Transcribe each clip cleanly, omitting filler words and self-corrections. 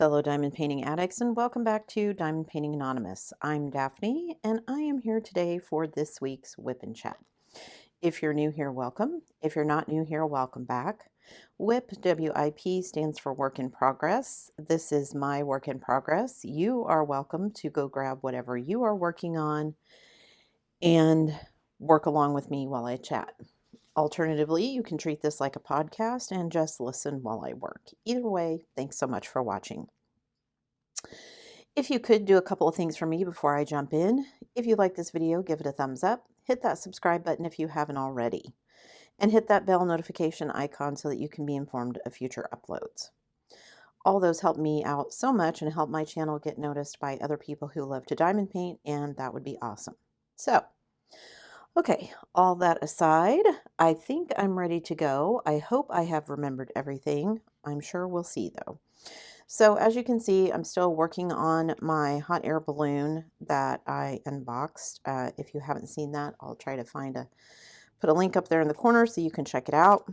fellow diamond painting addicts, and welcome back to Diamond Painting Anonymous. I'm Daphne, and I am here today for this week's WIP and Chat. If you're new here, welcome. If you're not new here, welcome back. WIP, W-I-P, stands for Work in Progress. This is my work in progress. You are welcome to go grab whatever you are working on and work along with me while I chat. Alternatively, you can treat this like a podcast and just listen while I work. Either way, thanks so much for watching. If you could do a couple of things for me before I jump in. If you like this video, give it a thumbs up. Hit that subscribe button if you haven't already. And hit that bell notification icon so that you can be informed of future uploads. All those help me out so much and help my channel get noticed by other people who love to diamond paint, and that would be awesome. So, okay, all that aside, I think I'm ready to go. I hope I have remembered everything. I'm sure we'll see though. So as you can see, I'm still working on my hot air balloon that I unboxed. If you haven't seen that, I'll try to put a link up there in the corner so you can check it out.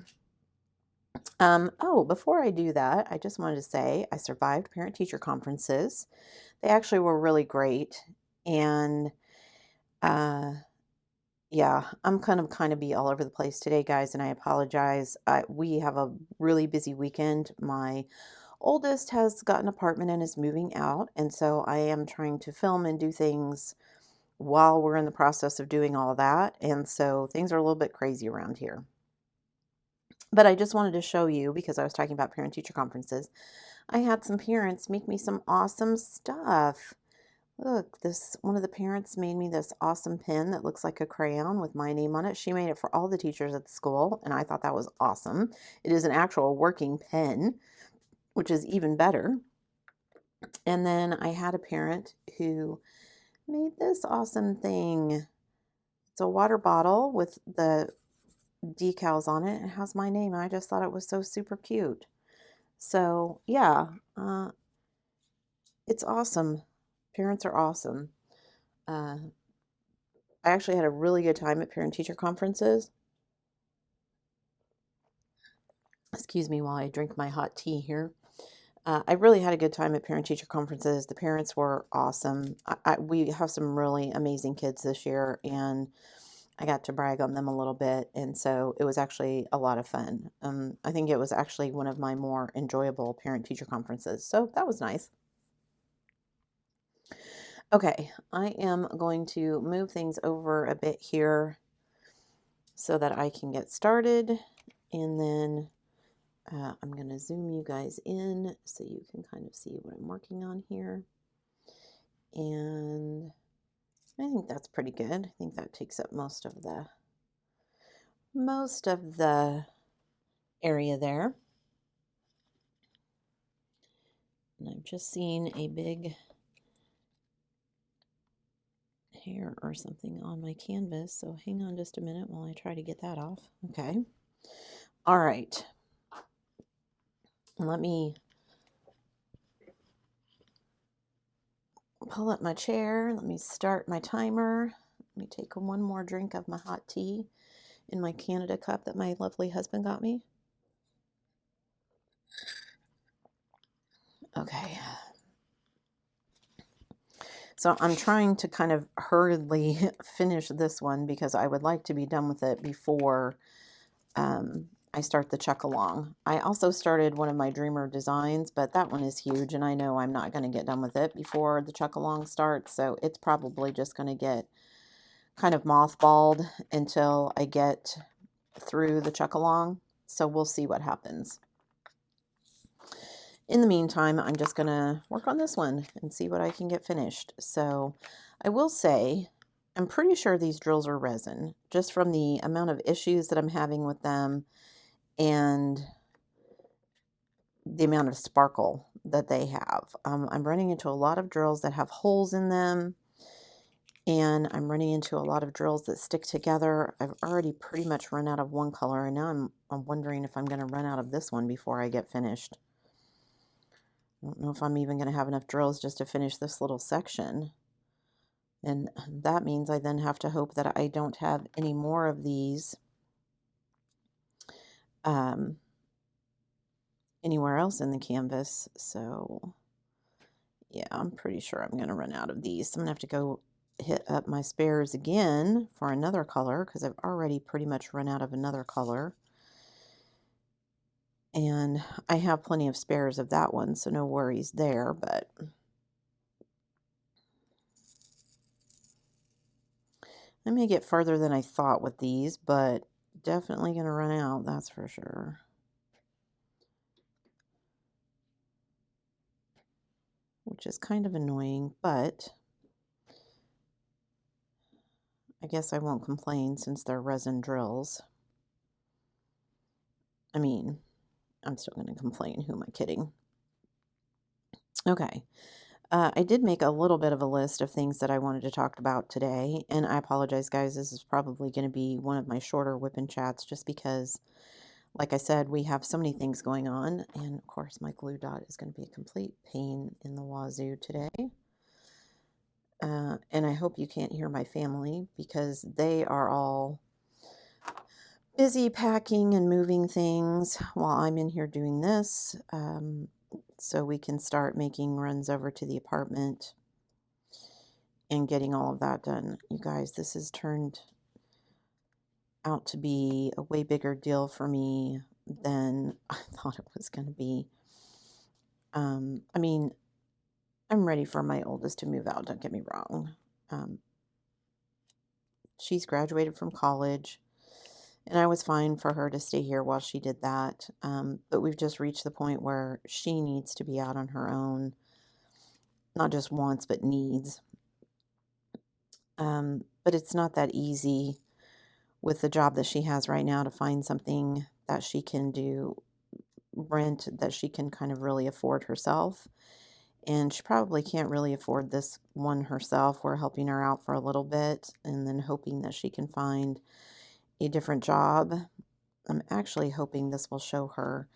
Oh, before I do that, I just wanted to say I survived parent-teacher conferences. They actually were really great. And yeah, I'm kind of be all over the place today, guys, and I apologize. We have a really busy weekend. My oldest has got an apartment and is moving out, and so I am trying to film and do things while we're in the process of doing all that, and so things are a little bit crazy around here. But I just wanted to show you, because I was talking about parent-teacher conferences, I had some parents make me some awesome stuff. Look, one of the parents made me this awesome pen that looks like a crayon with my name on it. She made it for all the teachers at the school, and I thought that was awesome. It is an actual working pen, which is even better. And then I had a parent who made this awesome thing. It's a water bottle with the decals on it. It has my name. I just thought it was so super cute. So yeah, it's awesome. Parents are awesome. I actually had a really good time at parent-teacher conferences. Excuse me while I drink my hot tea here. I really had a good time at parent-teacher conferences. The parents were awesome. We have some really amazing kids this year, and I got to brag on them a little bit, and so it was actually a lot of fun. I think it was actually one of my more enjoyable parent-teacher conferences, so that was nice. Okay, I am going to move things over a bit here so that I can get started, and then I'm going to zoom you guys in so you can kind of see what I'm working on here. And I think that's pretty good. I think that takes up most of the area there. And I've just seen a big hair or something on my canvas, so hang on just a minute while I try to get that off. Okay. All right. Let me pull up my chair. Let me start my timer. Let me take one more drink of my hot tea in my Canada cup that my lovely husband got me. Okay. So I'm trying to kind of hurriedly finish this one because I would like to be done with it before I start the chuck along. I also started one of my Dreamer designs, but that one is huge, and I know I'm not going to get done with it before the chuck along starts, so it's probably just going to get kind of mothballed until I get through the chuck along, so we'll see what happens. In the meantime, I'm just going to work on this one and see what I can get finished. So I will say, I'm pretty sure these drills are resin, just from the amount of issues that I'm having with them and the amount of sparkle that they have. I'm running into a lot of drills that have holes in them, and I'm running into a lot of drills that stick together. I've already pretty much run out of one color, and now I'm wondering if I'm going to run out of this one before I get finished. I don't know if I'm even going to have enough drills just to finish this little section. And that means I then have to hope that I don't have any more of these anywhere else in the canvas. So Yeah, I'm pretty sure I'm going to run out of these. So I'm going to have to go hit up my spares again for another color because I've already pretty much run out of another color. And I have plenty of spares of that one, so no worries there, but I may get further than I thought with these, but definitely going to run out, that's for sure. Which is kind of annoying, but I guess I won't complain since they're resin drills. I mean, I'm still going to complain. Who am I kidding? Okay. I did make a little bit of a list of things that I wanted to talk about today, and I apologize, guys. This is probably going to be one of my shorter whip and chats just because, like I said, we have so many things going on, and of course my glue dot is going to be a complete pain in the wazoo today. And I hope you can't hear my family because they are all busy packing and moving things while I'm in here doing this. So we can start making runs over to the apartment and getting all of that done. You guys, this has turned out to be a way bigger deal for me than I thought it was going to be. I mean, I'm ready for my oldest to move out, don't get me wrong. She's graduated from college, and I was fine for her to stay here while she did that. But we've just reached the point where she needs to be out on her own, not just wants, but needs. But it's not that easy with the job that she has right now to find something that she can do, rent, that she can kind of really afford herself. And she probably can't really afford this one herself. We're helping her out for a little bit and then hoping that she can find a different job. I'm actually hoping this will show her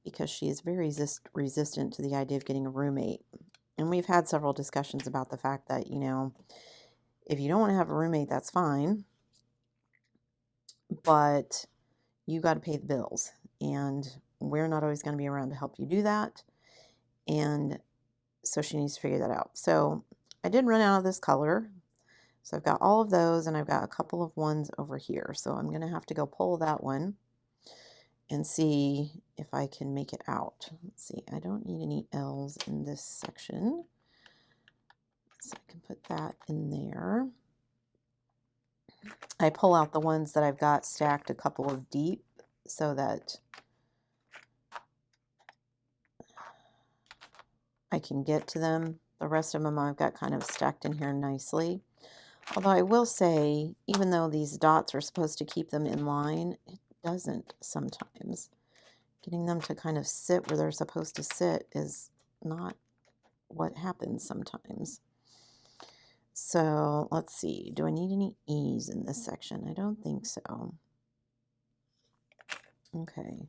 because she is very resistant to the idea of getting a roommate. And we've had several discussions about the fact that, you know, if you don't want to have a roommate, that's fine. But you got to pay the bills. And we're not always going to be around to help you do that. And so she needs to figure that out. So I did run out of this color. So I've got all of those, and I've got a couple of ones over here. So I'm going to have to go pull that one and see if I can make it out. Let's see. I don't need any L's in this section. So I can put that in there. I pull out the ones that I've got stacked a couple of deep so that I can get to them. The rest of them I've got kind of stacked in here nicely. Although I will say, even though these dots are supposed to keep them in line, it doesn't sometimes. Getting them to kind of sit where they're supposed to sit is not what happens sometimes. So let's see. Do I need any E's in this section? I don't think so. Okay.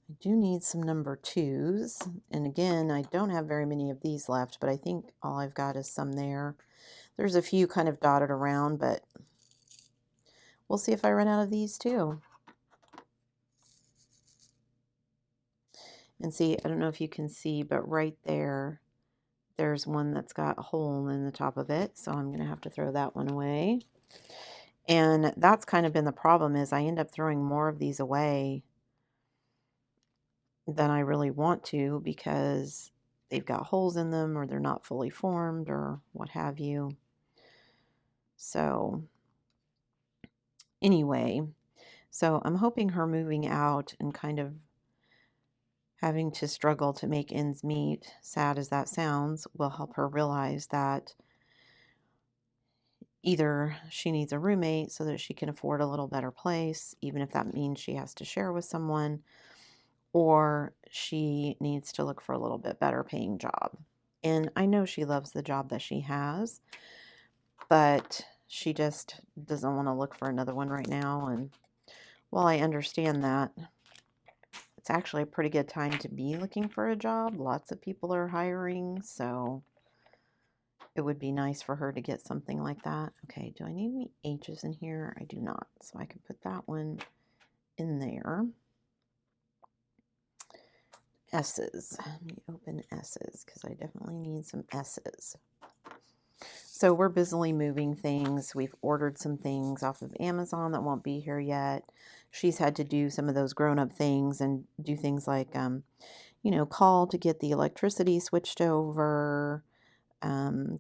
I do need some number 2s. And again, I don't have very many of these left, but I think all I've got is some there. There's a few kind of dotted around, but we'll see if I run out of these too. And see, I don't know if you can see, but right there, there's one that's got a hole in the top of it. So I'm going to have to throw that one away. And that's kind of been the problem, is I end up throwing more of these away than I really want to because they've got holes in them or they're not fully formed or what have you. So anyway, so I'm hoping her moving out and kind of having to struggle to make ends meet, sad as that sounds, will help her realize that either she needs a roommate so that she can afford a little better place, even if that means she has to share with someone, or she needs to look for a little bit better paying job. And I know she loves the job that she has, but she just doesn't want to look for another one right now. And while I understand that, it's actually a pretty good time to be looking for a job. Lots of people are hiring, so it would be nice for her to get something like that. Okay, do I need any H's in here? I do not, so I can put that one in there. S's. Let me open S's because I definitely need some S's. So we're busily moving things. We've ordered some things off of Amazon that won't be here yet. She's had to do some of those grown-up things and do things like, you know, call to get the electricity switched over.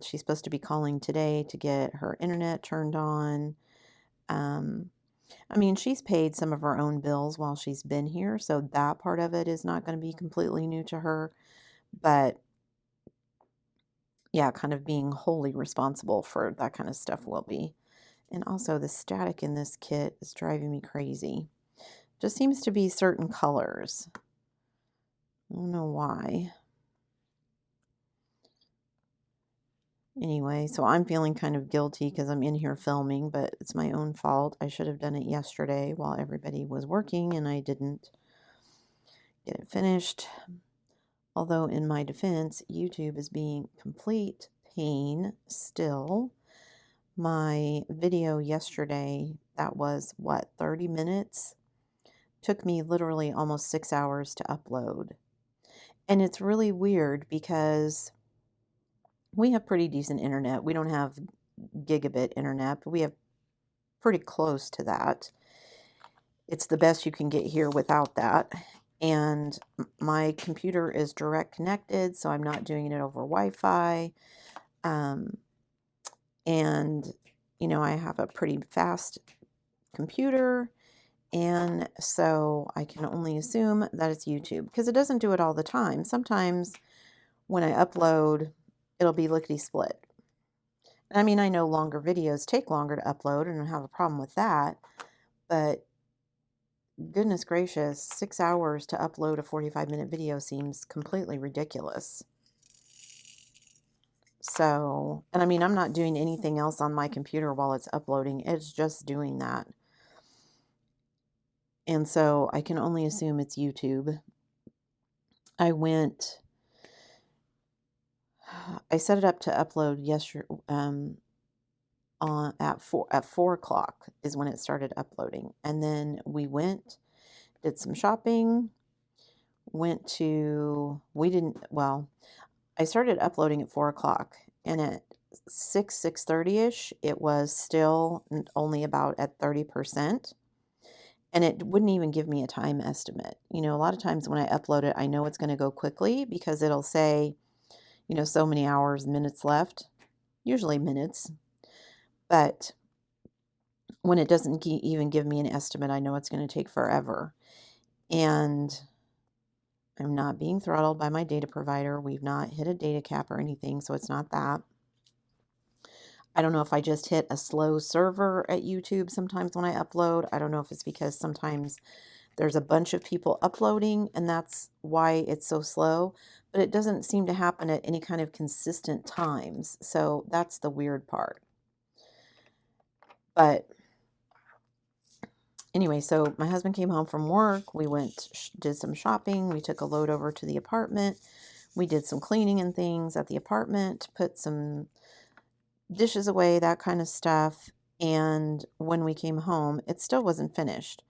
She's supposed to be calling today to get her internet turned on. I mean, she's paid some of her own bills while she's been here, so that part of it is not going to be completely new to her. But yeah, kind of being wholly responsible for that kind of stuff will be. And also the static in this kit is driving me crazy. Just seems to be certain colors. I don't know why. Anyway, so I'm feeling kind of guilty because I'm in here filming, but it's my own fault. I should have done it yesterday while everybody was working, and I didn't get it finished. Although in my defense, YouTube is being complete pain still. My video yesterday, that was what, 30 minutes? Took me literally almost 6 hours to upload. And it's really weird because we have pretty decent internet. We don't have gigabit internet, but we have pretty close to that. It's the best you can get here without that. And my computer is direct connected, so I'm not doing it over Wi-Fi. And, you know, I have a pretty fast computer. And so I can only assume that it's YouTube because it doesn't do it all the time. Sometimes when I upload, it'll be lickety-split. I mean, I know longer videos take longer to upload and I don't have a problem with that, but goodness gracious, 6 hours to upload a 45-minute video seems completely ridiculous. So, and I mean, I'm not doing anything else on my computer while it's uploading. It's just doing that. And so I can only assume it's YouTube. I set it up to upload yesterday, at 4 o'clock is when it started uploading. And then we did some shopping, I started uploading at 4 o'clock, and at 6:30ish, it was still only about at 30%. And it wouldn't even give me a time estimate. You know, a lot of times when I upload it, I know it's going to go quickly because it'll say, you know, so many hours, minutes left, usually minutes. But when it doesn't even give me an estimate, I know it's going to take forever. And I'm not being throttled by my data provider. We've not hit a data cap or anything, so it's not that. I don't know if I just hit a slow server at YouTube sometimes when I upload. I don't know if it's because sometimes there's a bunch of people uploading and that's why it's so slow, but it doesn't seem to happen at any kind of consistent times. So that's the weird part. But anyway, so my husband came home from work. We did some shopping. We took a load over to the apartment. We did some cleaning and things at the apartment, put some dishes away, that kind of stuff. And when we came home, it still wasn't finished.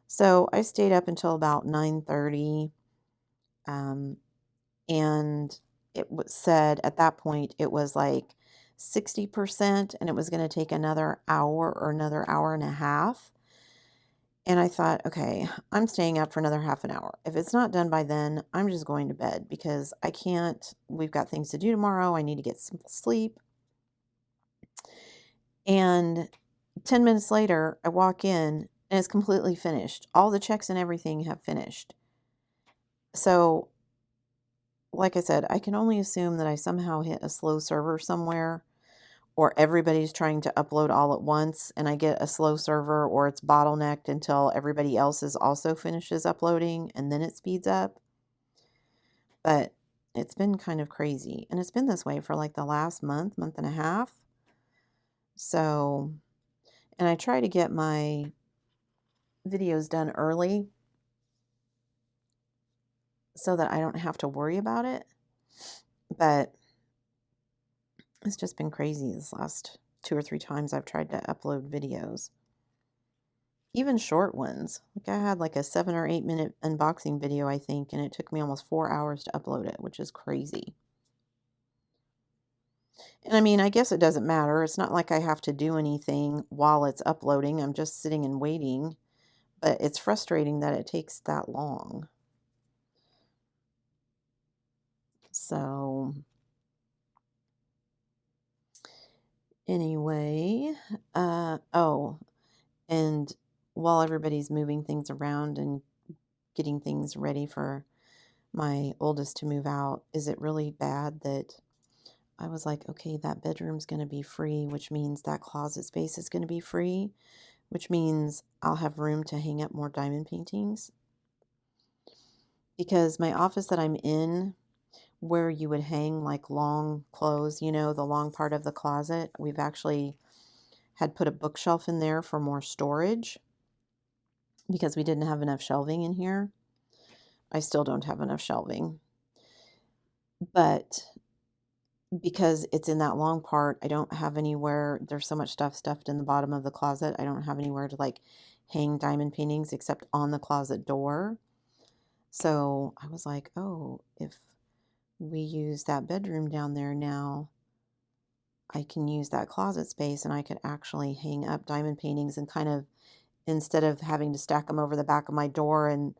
So I stayed up until about 9:30. And it said at that point, it was like 60%, and it was going to take another hour or another hour and a half. And I thought, okay, I'm staying up for another half an hour. If it's not done by then, I'm just going to bed because I can't, we've got things to do tomorrow. I need to get some sleep. And 10 minutes later, I walk in and it's completely finished. All the checks and everything have finished. So, like I said, I can only assume that I somehow hit a slow server somewhere, or everybody's trying to upload all at once and I get a slow server, or it's bottlenecked until everybody else's also finishes uploading and then it speeds up. But it's been kind of crazy, and it's been this way for like the last month and a half. So, and I try to get my videos done early so that I don't have to worry about it. But it's just been crazy this last 2 or 3 times I've tried to upload videos. even short ones. Like I had like a 7 or 8 minute unboxing video, I think, and it took me almost 4 hours to upload it, which is crazy. And I mean, I guess it doesn't matter. It's not like I have to do anything while it's uploading. I'm just sitting and waiting. But it's frustrating that it takes that long. So anyway, oh, and while everybody's moving things around and getting things ready for my oldest to move out, is it really bad that I was like, okay, that bedroom's going to be free, which means that closet space is going to be free, which means I'll have room to hang up more diamond paintings? Because my office that I'm in, where you would hang like long clothes, you know, the long part of the closet, we've actually had put a bookshelf in there for more storage because we didn't have enough shelving in here. I still don't have enough shelving. But because it's in that long part, I don't have anywhere. There's so much stuff stuffed in the bottom of the closet. I don't have anywhere to like hang diamond paintings except on the closet door. So I was like, oh, if we use that bedroom down there now, I can use that closet space and I could actually hang up diamond paintings and kind of, instead of having to stack them over the back of my door and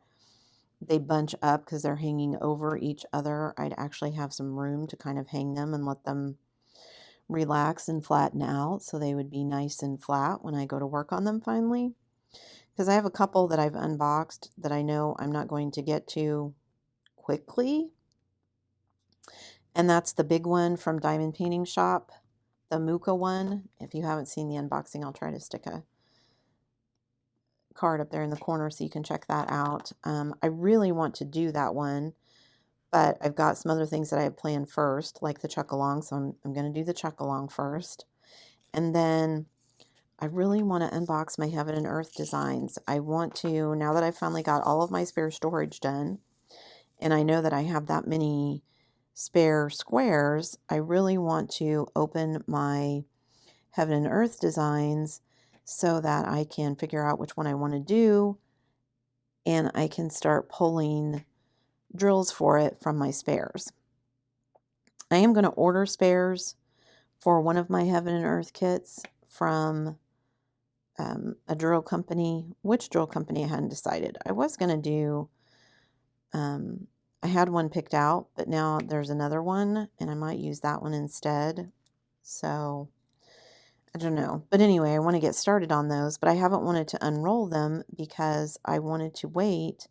they bunch up because they're hanging over each other, I'd actually have some room to kind of hang them and let them relax and flatten out so they would be nice and flat when I go to work on them finally. Because I have a couple that I've unboxed that I know I'm not going to get to quickly. And that's the big one from Diamond Painting Shop, the Muka one. If you haven't seen the unboxing, I'll try to stick a card up there in the corner so you can check that out. I really want to do that one, but I've got some other things that I have planned first, like the chuck along. So I'm going to do the chuck along first. And then I really want to unbox my Heaven and Earth designs. I want to, now that I've finally got all of my spare storage done, and I know that I have that many spare squares, I really want to open my Heaven and Earth designs so that I can figure out which one I want to do, and I can start pulling drills for it from my spares. I am going to order spares for one of my Heaven and Earth kits from a drill company. Which drill company I hadn't decided. I was going to do, I had one picked out, but now there's another one, and I might use that one instead. So I don't know. But anyway, I want to get started on those, but I haven't wanted to unroll them because I wanted to wait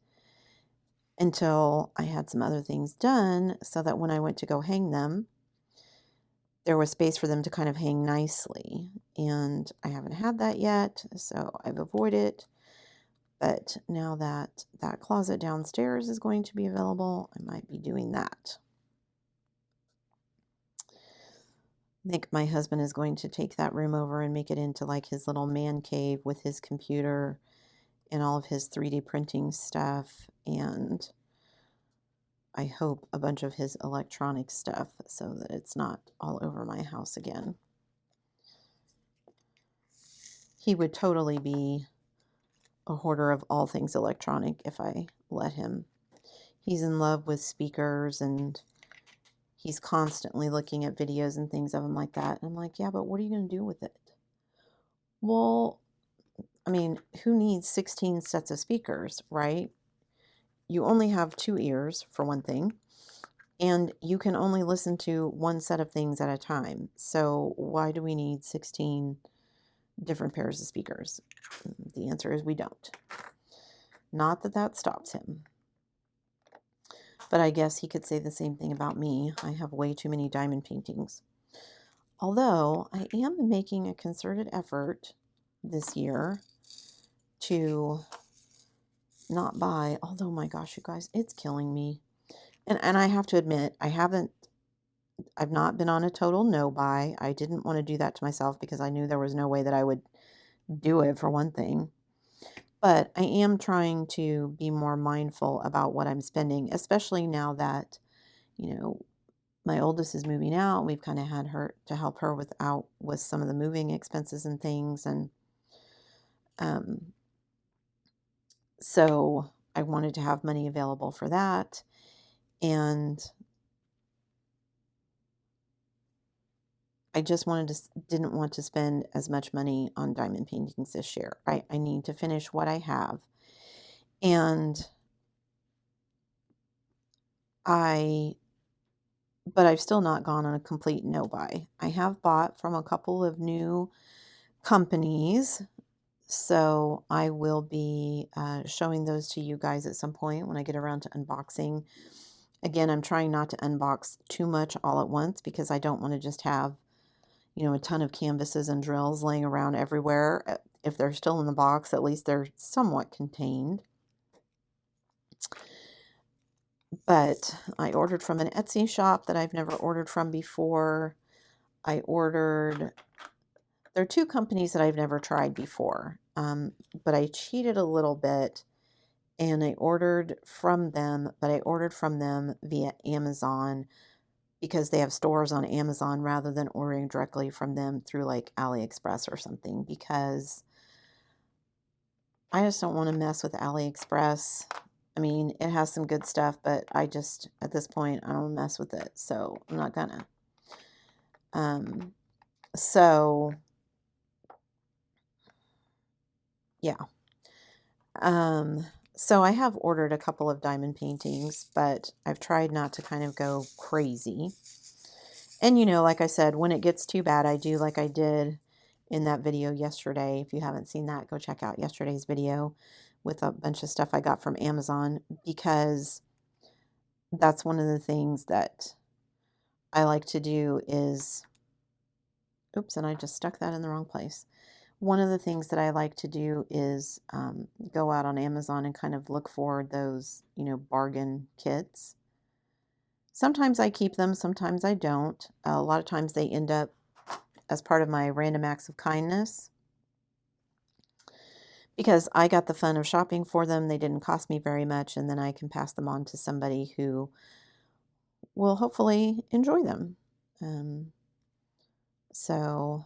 until I had some other things done so that when I went to go hang them, there was space for them to kind of hang nicely. And I haven't had that yet, so I've avoided. But now that that closet downstairs is going to be available, I might be doing that. I think my husband is going to take that room over and make it into like his little man cave with his computer and all of his 3D printing stuff, and I hope a bunch of his electronic stuff so that it's not all over my house again. He would totally be a hoarder of all things electronic if I let him. He's in love with speakers and he's constantly looking at videos and things of them like that. And I'm like, yeah, but what are you going to do with it? Well, I mean, who needs 16 sets of speakers, right? You only have 2 ears, for one thing, and you can only listen to one set of things at a time. So why do we need 16 different pairs of speakers? The answer is we don't. Not that that stops him. But I guess he could say the same thing about me. I have way too many diamond paintings. Although I am making a concerted effort this year to not buy, although my gosh, you guys, it's killing me. And I have to admit, I've not been on a total no buy. I didn't want to do that to myself because I knew there was no way that I would do it, for one thing. But I am trying to be more mindful about what I'm spending, especially now that, you know, my oldest is moving out. We've kind of had her to help her with some of the moving expenses and things. And So I wanted to have money available for that. And I just didn't want to spend as much money on diamond paintings this year. I need to finish what I have. And but I've still not gone on a complete no buy. I have bought from a couple of new companies, so I will be showing those to you guys at some point when I get around to unboxing. Again, I'm trying not to unbox too much all at once because I don't want to just have, a ton of canvases and drills laying around everywhere. If they're still in the box, at least they're somewhat contained. But I ordered from an Etsy shop that I've never ordered from before. There are two companies that I've never tried before, but I cheated a little bit and I ordered from them, but I ordered from them via Amazon because they have stores on Amazon rather than ordering directly from them through like AliExpress or something, because I just don't want to mess with AliExpress. I mean, it has some good stuff, but at this point, I don't mess with it, so I'm not gonna. So, yeah. So I have ordered a couple of diamond paintings, but I've tried not to kind of go crazy. And, like I said, when it gets too bad, I do like I did in that video yesterday. If you haven't seen that, go check out yesterday's video with a bunch of stuff I got from Amazon, because that's one of the things that I like to do is, oops, and I just stuck that in the wrong place. One of the things that I like to do is go out on Amazon and kind of look for those, bargain kits. Sometimes I keep them, sometimes I don't. A lot of times they end up as part of my random acts of kindness, because I got the fun of shopping for them. They didn't cost me very much, and then I can pass them on to somebody who will hopefully enjoy them. So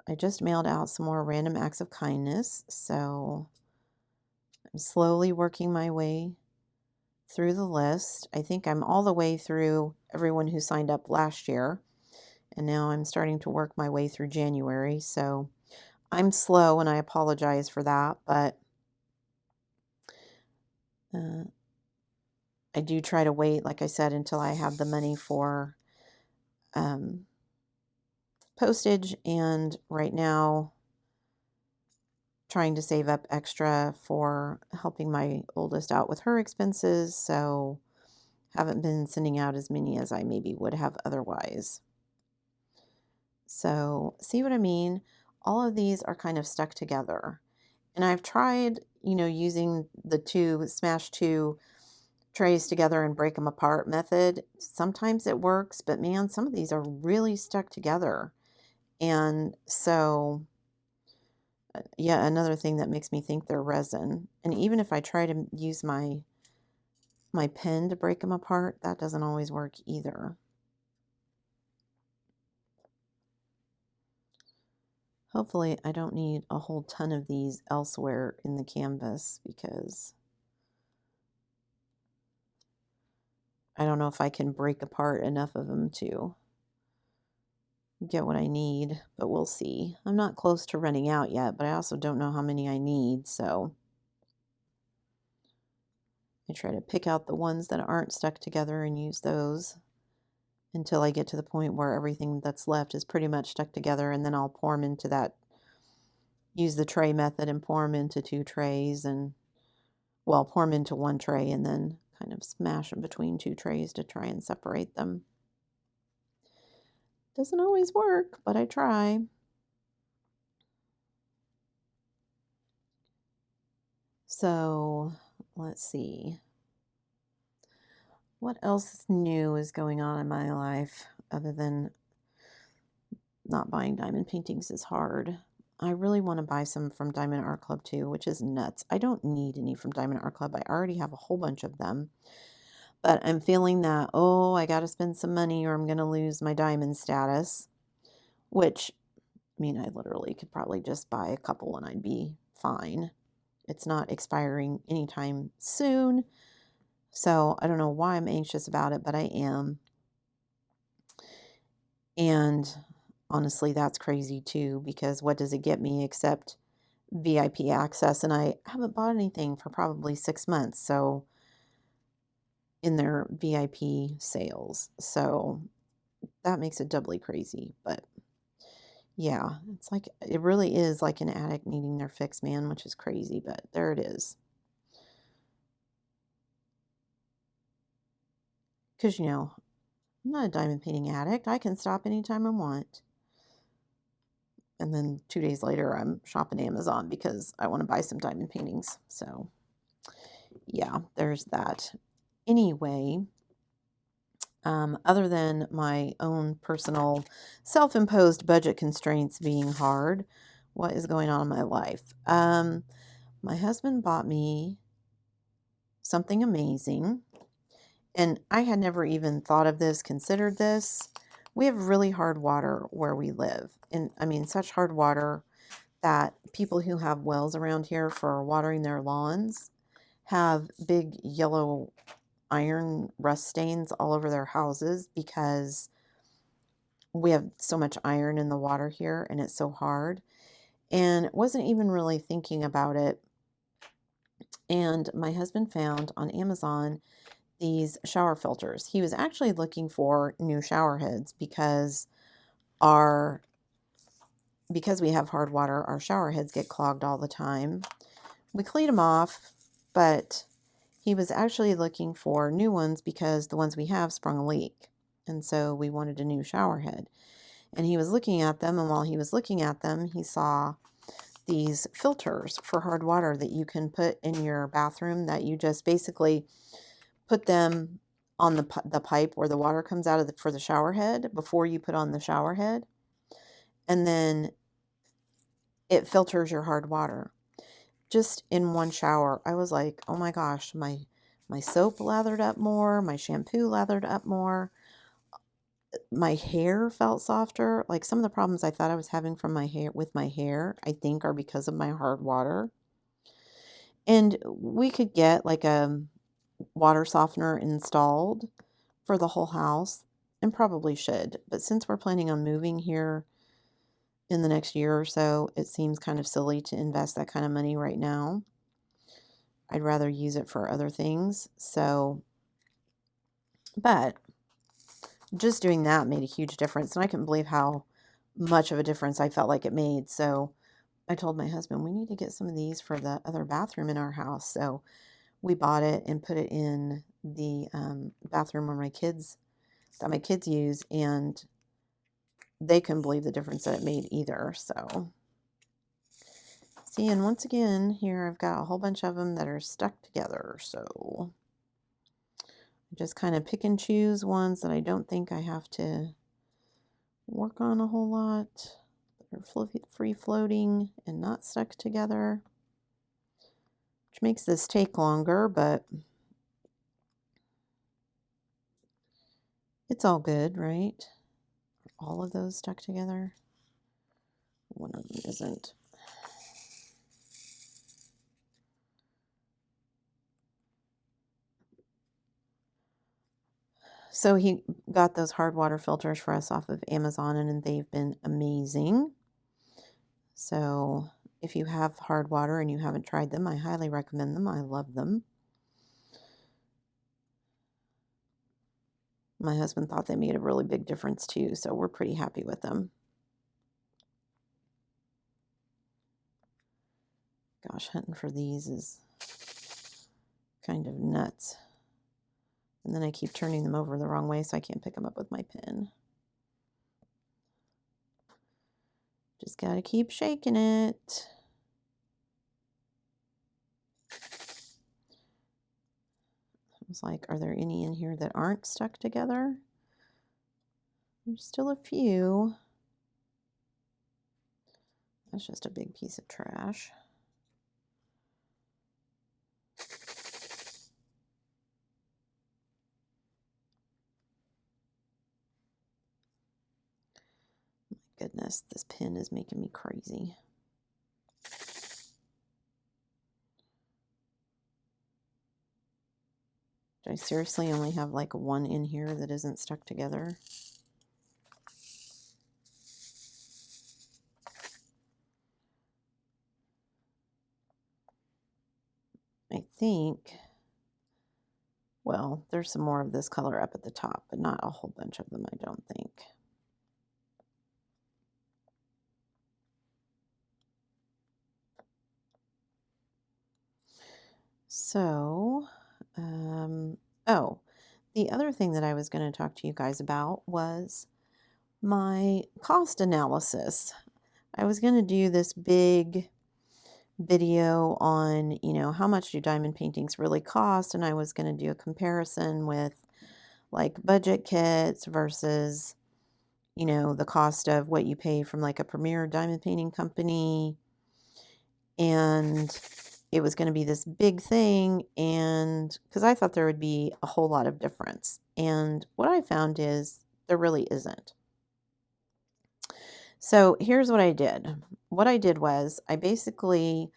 I just mailed out some more random acts of kindness. So I'm slowly working my way through the list. I think I'm all the way through everyone who signed up last year. And now I'm starting to work my way through January. So I'm slow and I apologize for that. But I do try to wait, like I said, until I have the money for postage. And right now, trying to save up extra for helping my oldest out with her expenses, so haven't been sending out as many as I maybe would have otherwise. So see what I mean? All of these are kind of stuck together. And I've tried, using the smash two trays together and break them apart method. Sometimes it works, but man, some of these are really stuck together. And so yeah, another thing that makes me think they're resin. And even if I try to use my pen to break them apart, that doesn't always work either. Hopefully I don't need a whole ton of these elsewhere in the canvas, because I don't know if I can break apart enough of them to get what I need, but we'll see. I'm not close to running out yet, but I also don't know how many I need, so I try to pick out the ones that aren't stuck together and use those until I get to the point where everything that's left is pretty much stuck together, and then I'll pour them into use the tray method and pour them into two trays, and, well, pour them into one tray and then kind of smash them between two trays to try and separate them. Doesn't always work, but I try. So let's see. What else new is going on in my life other than not buying diamond paintings is hard. I really want to buy some from Diamond Art Club too, which is nuts. I don't need any from Diamond Art Club. I already have a whole bunch of them. But I'm feeling that, I got to spend some money or I'm going to lose my diamond status. Which, I mean, I literally could probably just buy a couple and I'd be fine. It's not expiring anytime soon. So I don't know why I'm anxious about it, but I am. And honestly, that's crazy too, because what does it get me except VIP access? And I haven't bought anything for probably 6 months. So in their VIP sales. So that makes it doubly crazy. But yeah, it's like, it really is like an addict needing their fix, man, which is crazy, but there it is. Because, you know, I'm not a diamond painting addict. I can stop anytime I want. And then 2 days later, I'm shopping Amazon because I want to buy some diamond paintings. So, yeah, there's that. Anyway, other than my own personal self-imposed budget constraints being hard, what is going on in my life? My husband bought me something amazing, and I had never even thought of this, considered this. We have really hard water where we live, and I mean such hard water that people who have wells around here for watering their lawns have big yellow iron rust stains all over their houses because we have so much iron in the water here and it's so hard. And wasn't even really thinking about it. And my husband found on Amazon these shower filters. He was actually looking for new shower heads because we have hard water, our shower heads get clogged all the time. We cleaned them off, but he was actually looking for new ones because the ones we have sprung a leak. And so we wanted a new shower head. And he was looking at them, and while he was looking at them, he saw these filters for hard water that you can put in your bathroom, that you just basically put them on the pipe where the water comes out of for the shower head before you put on the shower head. And then it filters your hard water. Just in one shower, I was like, oh my gosh, my soap lathered up more, my shampoo lathered up more, my hair felt softer. Like some of the problems I thought I was having from my hair with my hair, I think are because of my hard water. And we could get like a water softener installed for the whole house, and probably should. But since we're planning on moving here in the next year or so, it seems kind of silly to invest that kind of money right now. I'd rather use it for other things. So, but just doing that made a huge difference. And I couldn't believe how much of a difference I felt like it made. So I told my husband, we need to get some of these for the other bathroom in our house. So we bought it and put it in the bathroom where my kids use, and they couldn't believe the difference that it made either. So see, and once again, here I've got a whole bunch of them that are stuck together. So I just kind of pick and choose ones that I don't think I have to work on a whole lot. They're free floating and not stuck together, which makes this take longer, but it's all good, right? All of those stuck together. One of them isn't. So he got those hard water filters for us off of Amazon, and they've been amazing. So if you have hard water and you haven't tried them, I highly recommend them. I love them. My husband thought they made a really big difference too, so we're pretty happy with them. Gosh, hunting for these is kind of nuts. And then I keep turning them over the wrong way, so I can't pick them up with my pen. Just gotta keep shaking it. I was like, are there any in here that aren't stuck together? There's still a few. That's just a big piece of trash. My goodness, this pen is making me crazy. Do I seriously only have like one in here that isn't stuck together? I think, well, there's some more of this color up at the top, but not a whole bunch of them, I don't think. So, oh, the other thing that I was going to talk to you guys about was my cost analysis. I was going to do this big video on, how much do diamond paintings really cost, and I was going to do a comparison with like budget kits versus, the cost of what you pay from like a premier diamond painting company. And it was going to be this big thing, and because I thought there would be a whole lot of difference. And what I found is there really isn't. So here's what I did. What I did was I basically,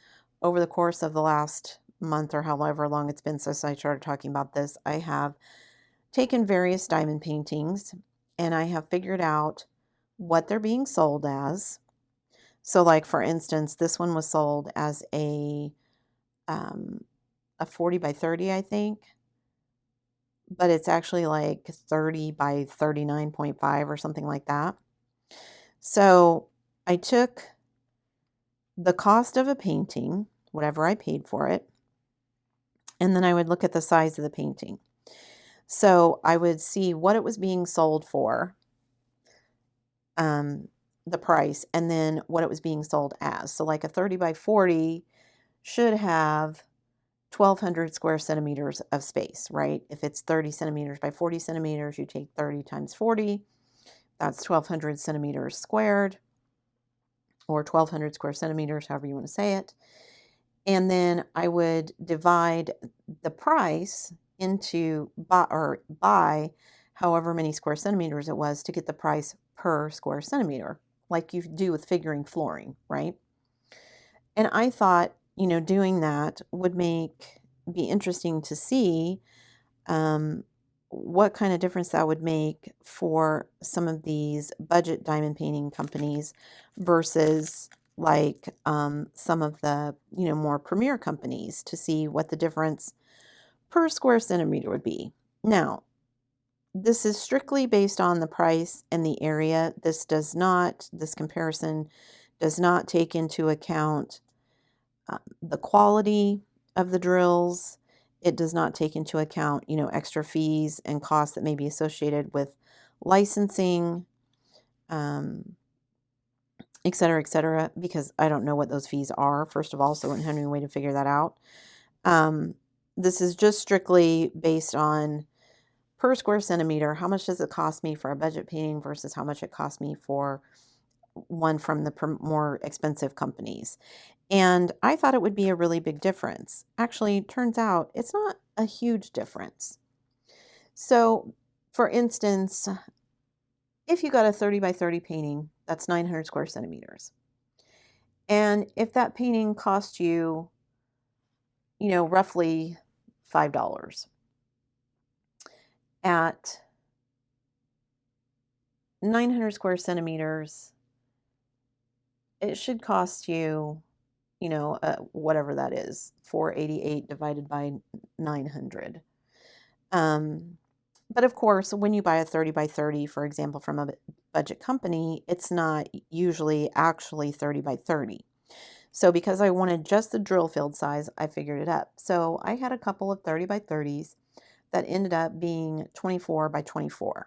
over the course of the last month or however long it's been since I started talking about this, I have taken various diamond paintings and I have figured out what they're being sold as. So like, for instance, this one was sold as a 40 by 30, I think, but it's actually like 30 by 39.5 or something like that. So I took the cost of a painting, whatever I paid for it, and then I would look at the size of the painting. So I would see what it was being sold for, the price, and then what it was being sold as. So like a 30 by 40 should have 1,200 square centimeters of space, right? If it's 30 centimeters by 40 centimeters, you take 30 times 40, that's 1,200 centimeters squared, or 1,200 square centimeters, however you want to say it. And then I would divide the price into by however many square centimeters it was to get the price per square centimeter, like you do with figuring flooring, right? And I thought, doing that would be interesting to see what kind of difference that would make for some of these budget diamond painting companies versus like some of the, more premier companies, to see what the difference per square centimeter would be. Now, this is strictly based on the price and the area. This comparison does not take into account the quality of the drills. It does not take into account, extra fees and costs that may be associated with licensing, et cetera, because I don't know what those fees are, first of all, so I wouldn't have any way to figure that out. This is just strictly based on per square centimeter. How much does it cost me for a budget painting versus how much it cost me for one from the more expensive companies? And I thought it would be a really big difference. Actually, turns out it's not a huge difference. So, for instance, if you got a 30 by 30 painting, that's 900 square centimeters. And if that painting cost you, roughly $5, at 900 square centimeters, it should cost you, whatever that is, 488 divided by 900. But of course, when you buy a 30 by 30, for example, from a budget company, it's not usually actually 30 by 30. So because I wanted just the drill field size, I figured it up. So I had a couple of 30 by 30s that ended up being 24 by 24.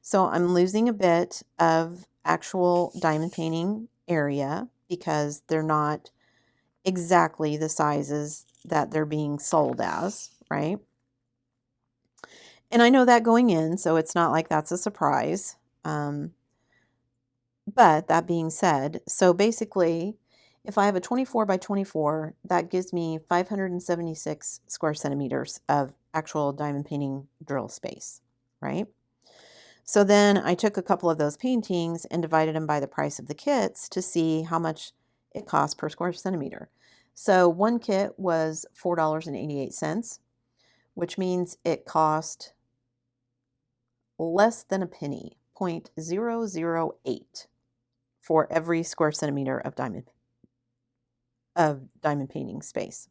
So I'm losing a bit of actual diamond painting area because they're not exactly the sizes that they're being sold as, right? And I know that going in, so it's not like that's a surprise. But that being said, so basically, if I have a 24 by 24, that gives me 576 square centimeters of actual diamond painting drill space, right? So then I took a couple of those paintings and divided them by the price of the kits to see how much it cost per square centimeter. So one kit was $4.88, which means it cost less than a penny, 0.008 for every square centimeter of diamond painting space.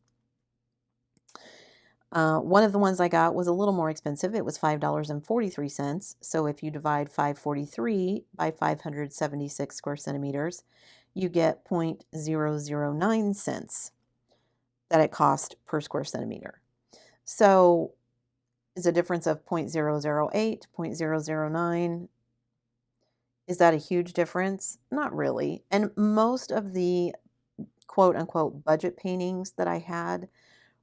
One of the ones I got was a little more expensive. It was $5.43. So if you divide 543 by 576 square centimeters, you get 0.009 cents that it cost per square centimeter. So is a difference of 0.008, 0.009. Is that a huge difference? Not really. And most of the quote unquote budget paintings that I had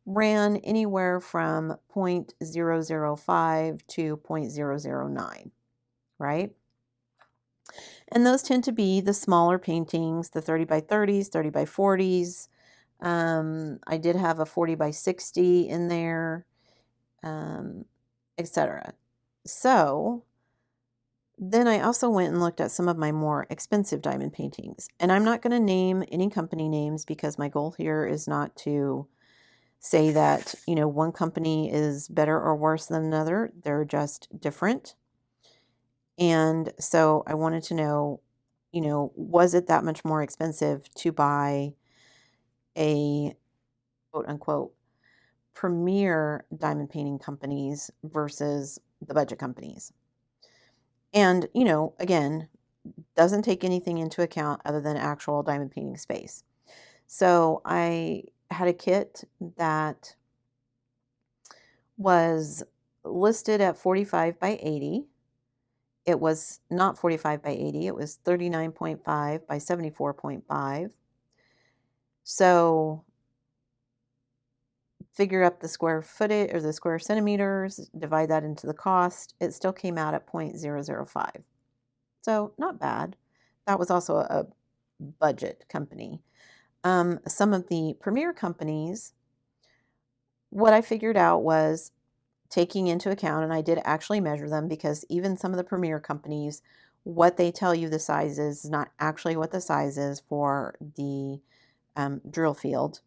ran anywhere from 0.005 to 0.009, right? And those tend to be the smaller paintings, the 30 by 30s, 30 by 40s. I did have a 40 by 60 in there, etc. So then I also went and looked at some of my more expensive diamond paintings. And I'm not going to name any company names because my goal here is not to say that, one company is better or worse than another. They're just different. And so I wanted to know, was it that much more expensive to buy a quote unquote premier diamond painting companies versus the budget companies? And, again, doesn't take anything into account other than actual diamond painting space. So I had a kit that was listed at 45 by 80. It was not 45 by 80. It was 39.5 by 74.5. So figure up the square footage or the square centimeters, divide that into the cost. It still came out at 0.005. So not bad. That was also a budget company. Some of the premier companies, what I figured out was taking into account, and I did actually measure them because even some of the premier companies, what they tell you the size is not actually what the size is for the drill field,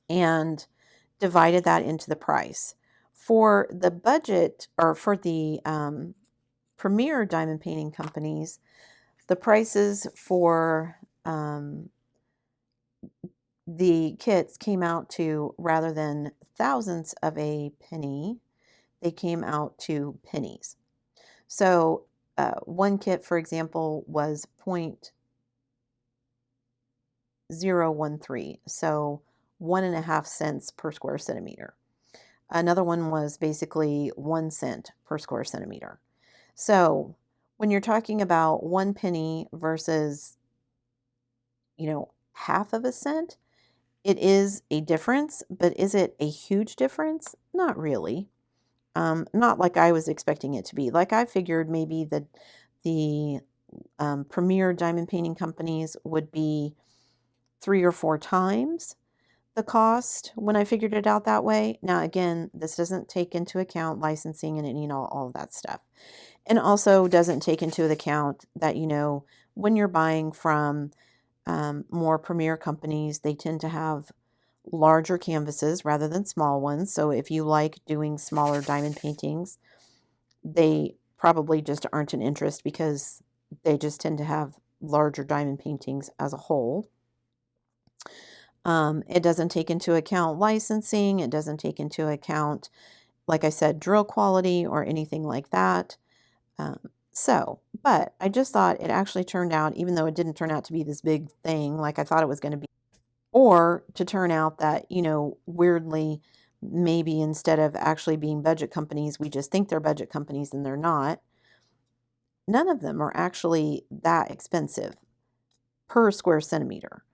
and divided that into the price. For the budget, or for the premier diamond painting companies, the prices for the kits came out to, rather than thousands of a penny, they came out to pennies. So one kit, for example, was 0.013, so 1.5 cents per square centimeter. Another one was basically 1 cent per square centimeter. So when you're talking about 1 penny versus, half of a cent, it is a difference, but is it a huge difference? Not really. Not like I was expecting it to be. Like I figured maybe that the premier diamond painting companies would be 3 or 4 times the cost when I figured it out that way. Now, again, this doesn't take into account licensing and all of that stuff. And also doesn't take into account that, when you're buying from more premier companies, they tend to have larger canvases rather than small ones. So if you like doing smaller diamond paintings, they probably just aren't an interest because they just tend to have larger diamond paintings as a whole. It doesn't take into account licensing. It doesn't take into account, like I said, drill quality or anything like that. But I just thought it actually turned out, even though it didn't turn out to be this big thing like I thought it was going to be, or to turn out that, weirdly, maybe instead of actually being budget companies, we just think they're budget companies and they're not. None of them are actually that expensive per square centimeter.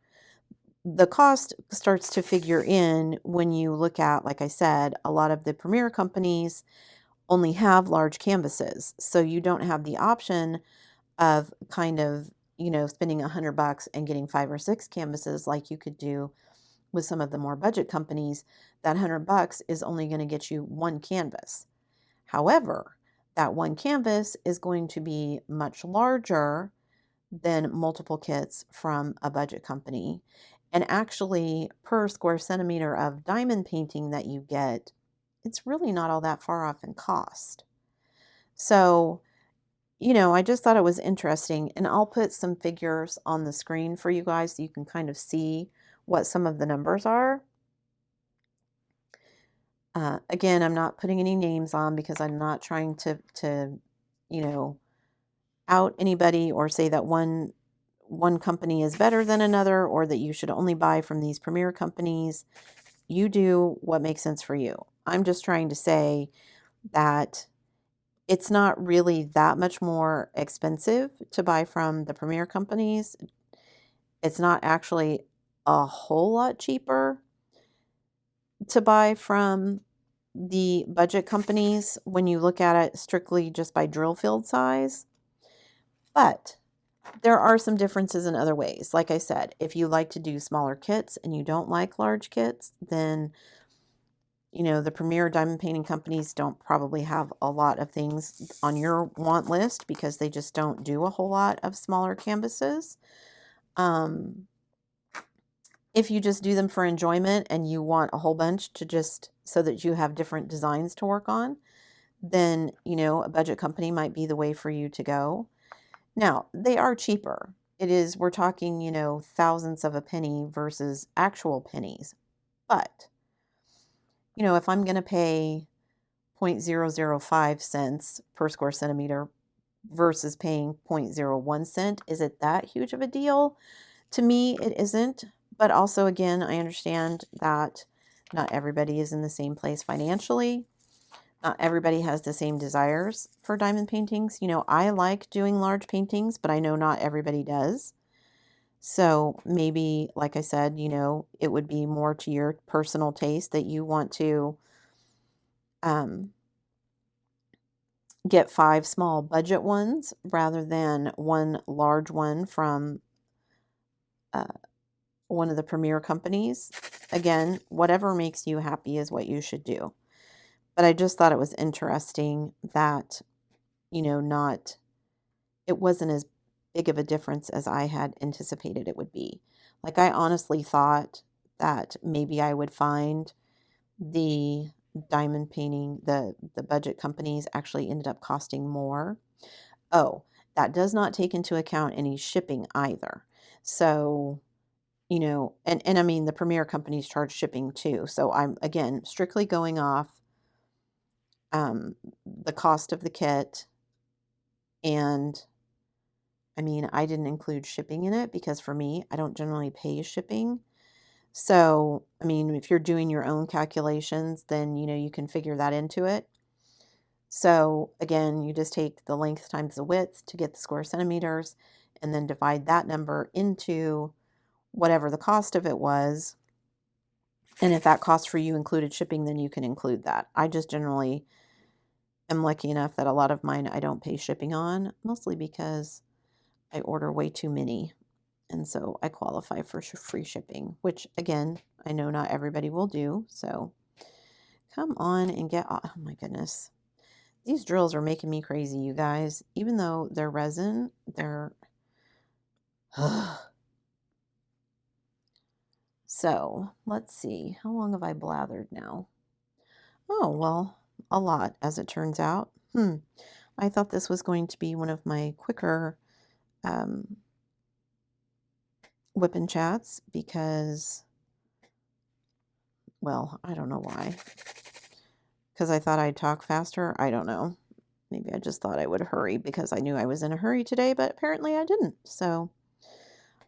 The cost starts to figure in when you look at, like I said, a lot of the premier companies only have large canvases. So you don't have the option of kind of, spending $100 and getting 5 or 6 canvases like you could do with some of the more budget companies. That $100 is only going to get you 1 canvas. However, that 1 canvas is going to be much larger than multiple kits from a budget company. And actually, per square centimeter of diamond painting that you get it's really not all that far off in cost. So, I just thought it was interesting, and I'll put some figures on the screen for you guys so you can kind of see what some of the numbers are. Again, I'm not putting any names on because I'm not trying to out anybody or say that one company is better than another or that you should only buy from these premier companies. You do what makes sense for you. I'm just trying to say that it's not really that much more expensive to buy from the premier companies. It's not actually a whole lot cheaper to buy from the budget companies when you look at it strictly just by drill field size. But there are some differences in other ways. Like I said, if you like to do smaller kits and you don't like large kits, then the premier diamond painting companies don't probably have a lot of things on your want list because they just don't do a whole lot of smaller canvases. If you just do them for enjoyment and you want a whole bunch to just so that you have different designs to work on, then, a budget company might be the way for you to go. Now, they are cheaper. We're talking, thousands of a penny versus actual pennies. But, if I'm going to pay 0.005 cents per square centimeter versus paying 0.01 cent, is it that huge of a deal? To me, it isn't. But also, again, I understand that not everybody is in the same place financially. Not everybody has the same desires for diamond paintings. I like doing large paintings, but I know not everybody does. So maybe, like I said, it would be more to your personal taste that you want to get 5 small budget ones rather than one large one from one of the premier companies. Again, whatever makes you happy is what you should do. But I just thought it was interesting that, it wasn't as big of a difference as I had anticipated it would be. Like, I honestly thought that maybe I would find the diamond painting, the budget companies actually ended up costing more. Oh, that does not take into account any shipping either. So, and I mean, the premier companies charge shipping too. So I'm, again, strictly going off the cost of the kit. And I mean, I didn't include shipping in it because for me, I don't generally pay shipping. So, I mean, if you're doing your own calculations, then, you can figure that into it. So again, you just take the length times the width to get the square centimeters and then divide that number into whatever the cost of it was. And if that cost for you included shipping, then you can include that. I just generally am lucky enough that a lot of mine I don't pay shipping on, mostly because I order way too many. And so I qualify for free shipping, which again, I know not everybody will do. So come on and get, oh my goodness. These drills are making me crazy, you guys. Even though they're resin, they're... So, let's see. How long have I blathered now? Oh, well, a lot, as it turns out. I thought this was going to be one of my quicker whip and chats because, well, I don't know why. Because I thought I'd talk faster? I don't know. Maybe I just thought I would hurry because I knew I was in a hurry today, but apparently I didn't. So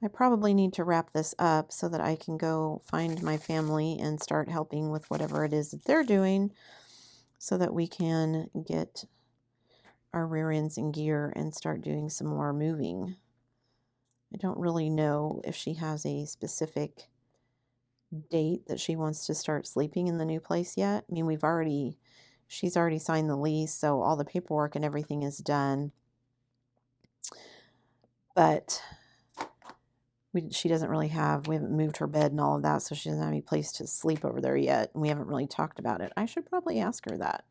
I probably need to wrap this up so that I can go find my family and start helping with whatever it is that they're doing so that we can get our rear ends in gear and start doing some more moving. I don't really know if she has a specific date that she wants to start sleeping in the new place yet. I mean, she's already signed the lease, so all the paperwork and everything is done. But she doesn't really we haven't moved her bed and all of that, so she doesn't have any place to sleep over there yet, and we haven't really talked about it. I should probably ask her that,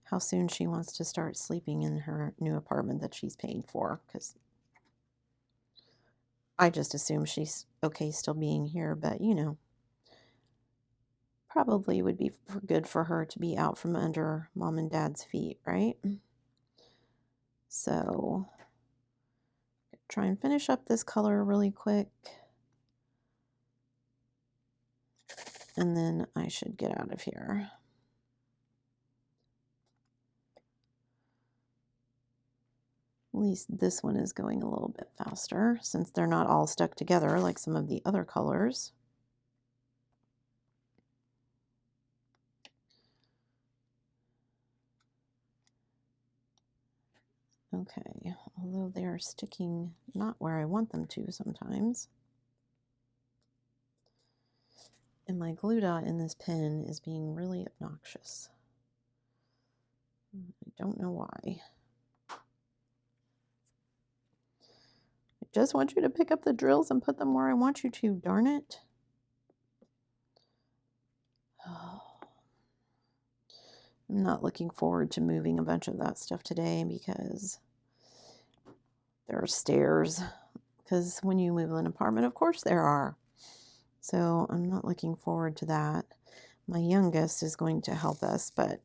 how soon she wants to start sleeping in her new apartment that she's paying for, because I just assume she's okay still being here, but Probably would be good for her to be out from under mom and dad's feet, right? So try and finish up this color really quick. And then I should get out of here. At least this one is going a little bit faster since they're not all stuck together like some of the other colors. Okay, although they are sticking not where I want them to sometimes. And my glue dot in this pen is being really obnoxious. I don't know why. I just want you to pick up the drills and put them where I want you to, darn it. Oh. I'm not looking forward to moving a bunch of that stuff today because there are stairs. Because when you move an apartment, of course there are. So I'm not looking forward to that. My youngest is going to help us, but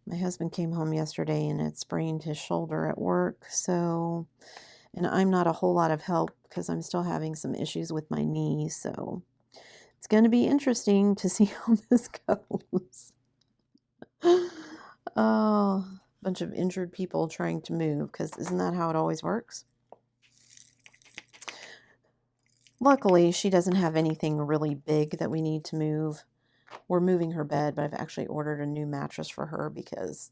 my husband came home yesterday and had sprained his shoulder at work. So, and I'm not a whole lot of help because I'm still having some issues with my knee. So it's going to be interesting to see how this goes. Oh, a bunch of injured people trying to move, because isn't that how it always works? Luckily, she doesn't have anything really big that we need to move. We're moving her bed, but I've actually ordered a new mattress for her because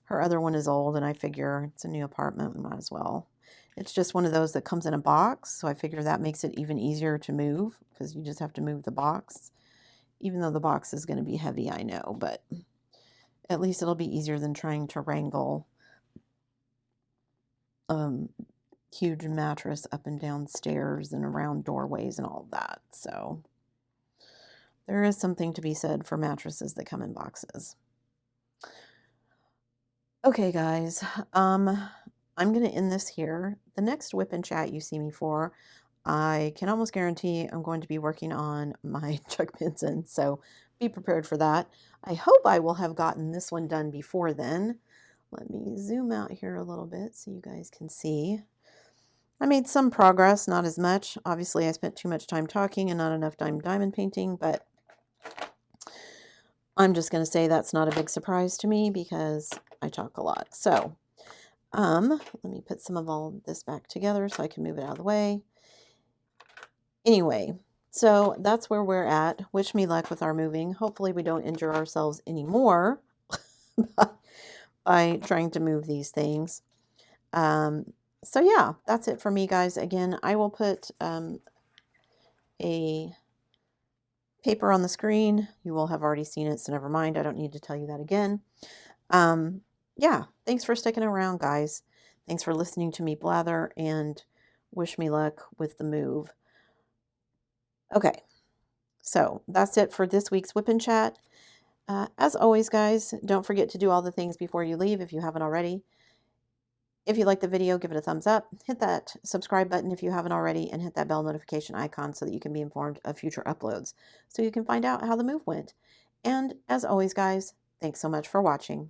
her other one is old, and I figure it's a new apartment, we might as well. It's just one of those that comes in a box, so I figure that makes it even easier to move because you just have to move the box. Even though the box is going to be heavy, I know, but at least it'll be easier than trying to wrangle huge mattress up and down stairs and around doorways and all of that. So there is something to be said for mattresses that come in boxes. Okay, guys, I'm going to end this here. The next whip and chat you see me for, I can almost guarantee I'm going to be working on my Chuck Pinson, so be prepared for that. I hope I will have gotten this one done before then. Let me zoom out here a little bit so you guys can see. I made some progress, not as much. Obviously, I spent too much time talking and not enough time diamond painting, but I'm just going to say that's not a big surprise to me because I talk a lot. So, let me put some of all this back together so I can move it out of the way. Anyway, so that's where we're at. Wish me luck with our moving. Hopefully we don't injure ourselves anymore by trying to move these things. So yeah, that's it for me, guys. Again, I will put a paper on the screen. You will have already seen it, so never mind. I don't need to tell you that again. Yeah, thanks for sticking around, guys. Thanks for listening to me blather, and wish me luck with the move. Okay, so that's it for this week's Whip and Chat. As always, guys, don't forget to do all the things before you leave if you haven't already. If you like the video, give it a thumbs up. Hit that subscribe button if you haven't already, and hit that bell notification icon so that you can be informed of future uploads, so you can find out how the move went. And as always, guys, thanks so much for watching.